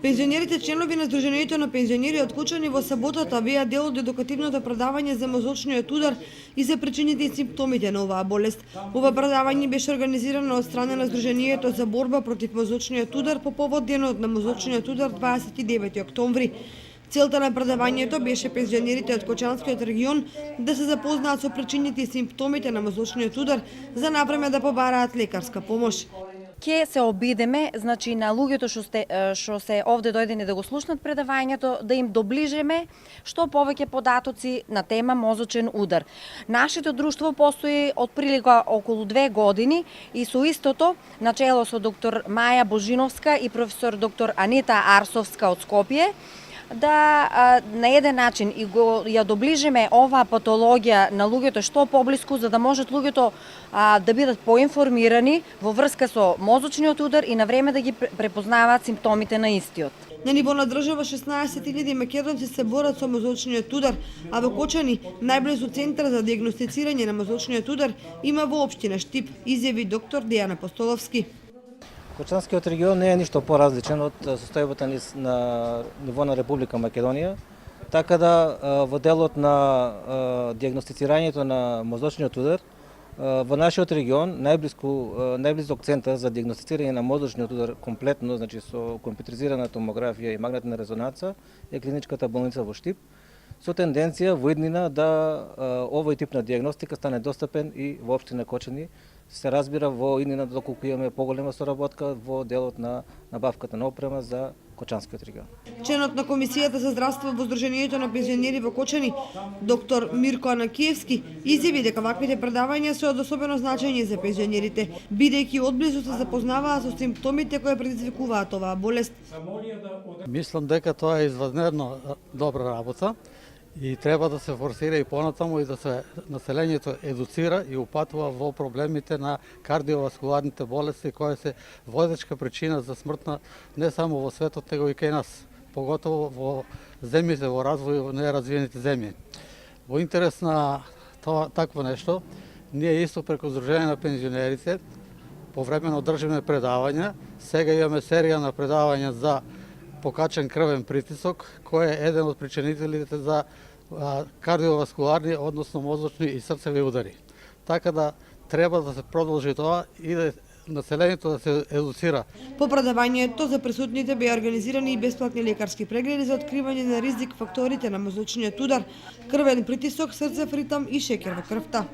Пензионерите членови на Сдруженијето на пензионери од Кочани во саботата беа дел од едукативното предавање за мозочниот удар и за причините и симптомите на оваа болест. Ова предавање беше организирано од страна на Сдруженијето за борба против мозочниот удар по повод денот на мозочниот удар 29 октомври. Целта на предавањето беше пензионерите од Кочанскиот регион да се запознаат со причините и симптомите на мозочниот удар за навреме да побараат лекарска помош. Ке се обидеме, значи на луѓето што се овде дојдени да го слушнат предавањето, да им доближиме што повеќе податоци на тема мозочен удар. Нашето друштво постои од прилика околу 2 години и со истото, начело со доктор Маја Божиновска и професор доктор Анита Арсовска од Скопје, да на еден начин и ја доближиме оваа патологија на луѓето што поблиску, за да можат луѓето да бидат поинформирани во врска со мозочниот удар и на време да ги препознаваат симптомите на истиот. На ниво на држава 16.000 македонци се борат со мозочниот удар, а во Кочани, најблизу центар за дијагностицирање на мозочниот удар, има во општина Штип, изјави доктор Дејан Апостоловски. Кочанскиот регион не е ништо поразличен од состојбата на ниво на Република Македонија, така да во делот на дијагностицирањето на мозочниот удар во нашиот регион најблизок центар за дијагностицирање на мозочниот удар комплетно, значи со компјутеризирана томографија и магнетна резонанца е клиничката болница во Штип, со тенденција во иднина да овој тип на дијагностика стане достапен и во општина Кочани. Се разбира во иднина доколку имаме поголема соработка во делот на набавката на опрема за Кочанскиот регион. Членот на Комисијата за здравство во Сдруженијето на пензионери во Кочани, доктор Мирко Анакиевски, изјави дека ваквите предавања се од особено значење за пензионерите, бидејќи одблизу се запознаваат со симптомите кои предизвикуваат оваа болест. Мислам дека тоа е извънредно добра работа и треба да се форсира и понатаму и да се населението едуцира и упатува во проблемите на кардиоваскуларните болести кои се водечка причина за смртна не само во светот, него и кај нас, поготово во земјите во развој во неразвиените земји. Во интерес на тоа такво нешто, ние исто преку Сдружение на пензионерите повремено држиме предавања. Сега имаме серија на предавања за покачен крвен притисок, кој е еден од причинителите за кардиоваскуларни, односно мозочни и срцеви удари. Така да треба да се продолжи тоа и да населението да се едуцира. По предавањето за присутните беа организирани и бесплатни лекарски прегледи за откривање на ризик факторите на мозочниот удар, крвен притисок, срцев ритам и шеќер во крвта.